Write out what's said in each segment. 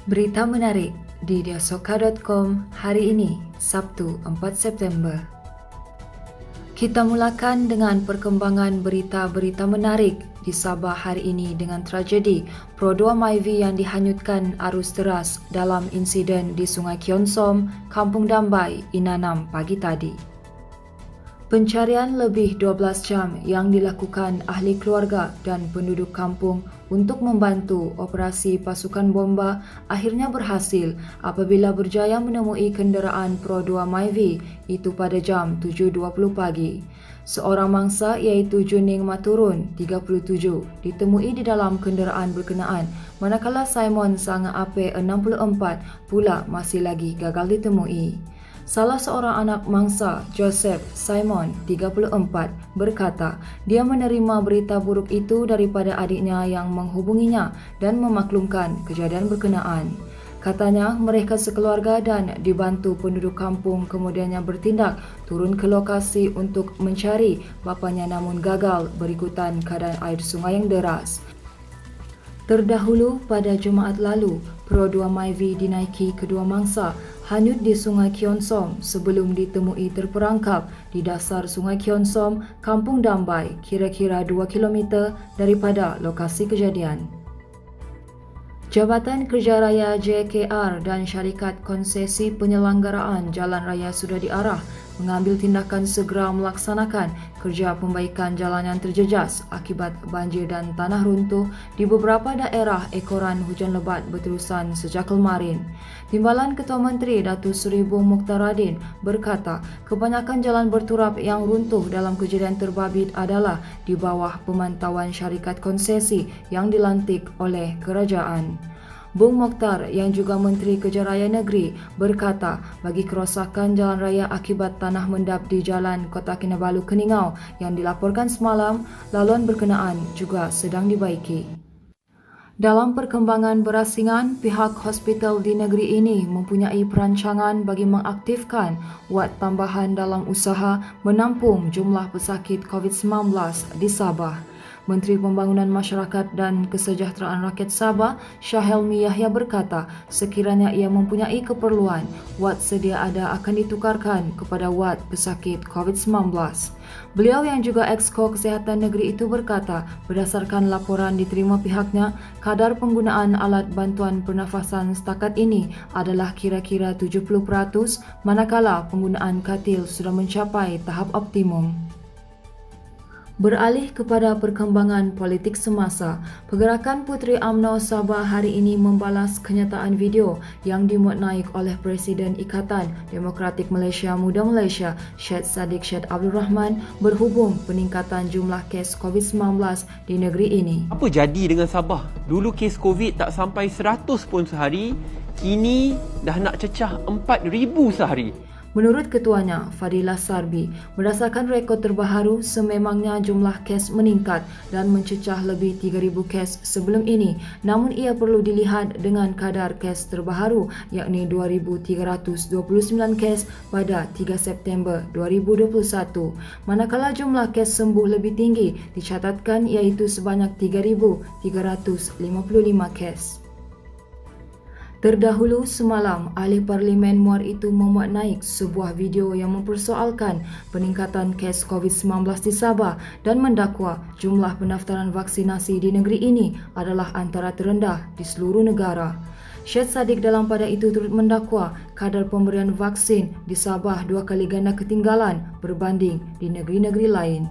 Berita menarik di diasoka.com hari ini, Sabtu 4 September. Kita mulakan dengan perkembangan berita-berita menarik di Sabah hari ini dengan tragedi Pro2 Myvi yang dihanyutkan arus deras dalam insiden di Sungai Kion Som, Kampung Dambai, Inanam pagi tadi. Pencarian lebih 12 jam yang dilakukan ahli keluarga dan penduduk kampung untuk membantu operasi pasukan bomba akhirnya berhasil apabila berjaya menemui kenderaan Pro2 Myvi itu pada jam 7.20 pagi. Seorang mangsa iaitu Juning Maturun, 37, ditemui di dalam kenderaan berkenaan, manakala Simon Sang Ape 64 pula masih lagi gagal ditemui. Salah seorang anak mangsa, Joseph Simon, 34, berkata dia menerima berita buruk itu daripada adiknya yang menghubunginya dan memaklumkan kejadian berkenaan. Katanya mereka sekeluarga dan dibantu penduduk kampung kemudiannya bertindak turun ke lokasi untuk mencari bapanya namun gagal berikutan keadaan air sungai yang deras. Terdahulu pada Jumaat lalu, Pro2 Myvi dinaiki kedua mangsa hanyut di Sungai Kion Som sebelum ditemui terperangkap di dasar Sungai Kion Som, Kampung Dambai, kira-kira 2 km daripada lokasi kejadian. Jabatan Kerja Raya JKR dan syarikat konsesi penyelenggaraan jalan raya sudah diarah mengambil tindakan segera melaksanakan kerja pembaikan jalan yang terjejas akibat banjir dan tanah runtuh di beberapa daerah ekoran hujan lebat berterusan sejak kemarin. Timbalan Ketua Menteri Datuk Seri Bong Mukhtaradin berkata kebanyakan jalan berturap yang runtuh dalam kejadian terbabit adalah di bawah pemantauan syarikat konsesi yang dilantik oleh kerajaan. Bung Mokhtar yang juga Menteri Kerja Raya Negeri berkata bagi kerosakan jalan raya akibat tanah mendap di Jalan Kota Kinabalu Keningau yang dilaporkan semalam, laluan berkenaan juga sedang dibaiki. Dalam perkembangan berasingan, pihak hospital di negeri ini mempunyai perancangan bagi mengaktifkan wad tambahan dalam usaha menampung jumlah pesakit COVID-19 di Sabah. Menteri Pembangunan Masyarakat dan Kesejahteraan Rakyat Sabah, Shah Helmi Yahya berkata, sekiranya ia mempunyai keperluan, wad sedia ada akan ditukarkan kepada wad pesakit COVID-19. Beliau yang juga Exco Kesihatan Negeri itu berkata, berdasarkan laporan diterima pihaknya, kadar penggunaan alat bantuan pernafasan setakat ini adalah kira-kira 70%, manakala penggunaan katil sudah mencapai tahap optimum. Beralih kepada perkembangan politik semasa, Pergerakan Puteri UMNO Sabah hari ini membalas kenyataan video yang dimuat naik oleh Presiden Ikatan Demokratik Malaysia Muda Malaysia, Syed Saddiq Syed Abdul Rahman berhubung peningkatan jumlah kes COVID-19 di negeri ini. Apa jadi dengan Sabah? Dulu kes COVID tak sampai 100 pun sehari, kini dah nak cecah 4,000 sehari. Menurut ketuanya, Fadilah Sarbi, berdasarkan rekod terbaru, sememangnya jumlah kes meningkat dan mencecah lebih 3,000 kes sebelum ini. Namun ia perlu dilihat dengan kadar kes terbaru, yakni 2,329 kes pada 3 September 2021. Manakala jumlah kes sembuh lebih tinggi dicatatkan iaitu sebanyak 3,355 kes. Terdahulu semalam, Ahli Parlimen Muar itu memuat naik sebuah video yang mempersoalkan peningkatan kes COVID-19 di Sabah dan mendakwa jumlah pendaftaran vaksinasi di negeri ini adalah antara terendah di seluruh negara. Syed Saddiq dalam pada itu turut mendakwa kadar pemberian vaksin di Sabah 2 kali ganda ketinggalan berbanding di negeri-negeri lain.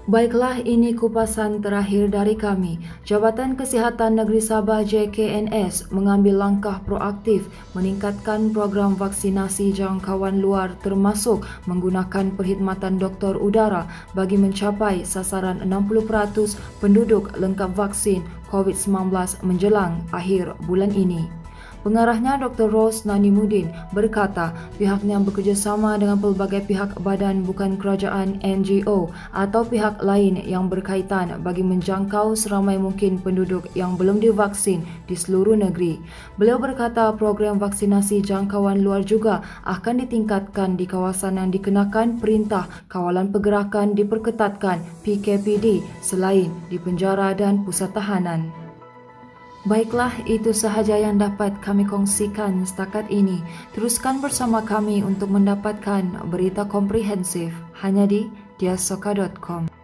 Baiklah, ini kupasan terakhir dari kami. Jabatan Kesihatan Negeri Sabah JKNS mengambil langkah proaktif meningkatkan program vaksinasi jangkauan luar termasuk menggunakan perkhidmatan doktor udara bagi mencapai sasaran 60% penduduk lengkap vaksin COVID-19 menjelang akhir bulan ini. Pengarahnya Dr. Ros Nanimuddin berkata pihaknya bekerjasama dengan pelbagai pihak badan bukan kerajaan NGO atau pihak lain yang berkaitan bagi menjangkau seramai mungkin penduduk yang belum divaksin di seluruh negeri. Beliau berkata program vaksinasi jangkauan luar juga akan ditingkatkan di kawasan yang dikenakan perintah kawalan pergerakan diperketatkan PKPD selain di penjara dan pusat tahanan. Baiklah, itu sahaja yang dapat kami kongsikan setakat ini. Teruskan bersama kami untuk mendapatkan berita komprehensif hanya di diasoka.com.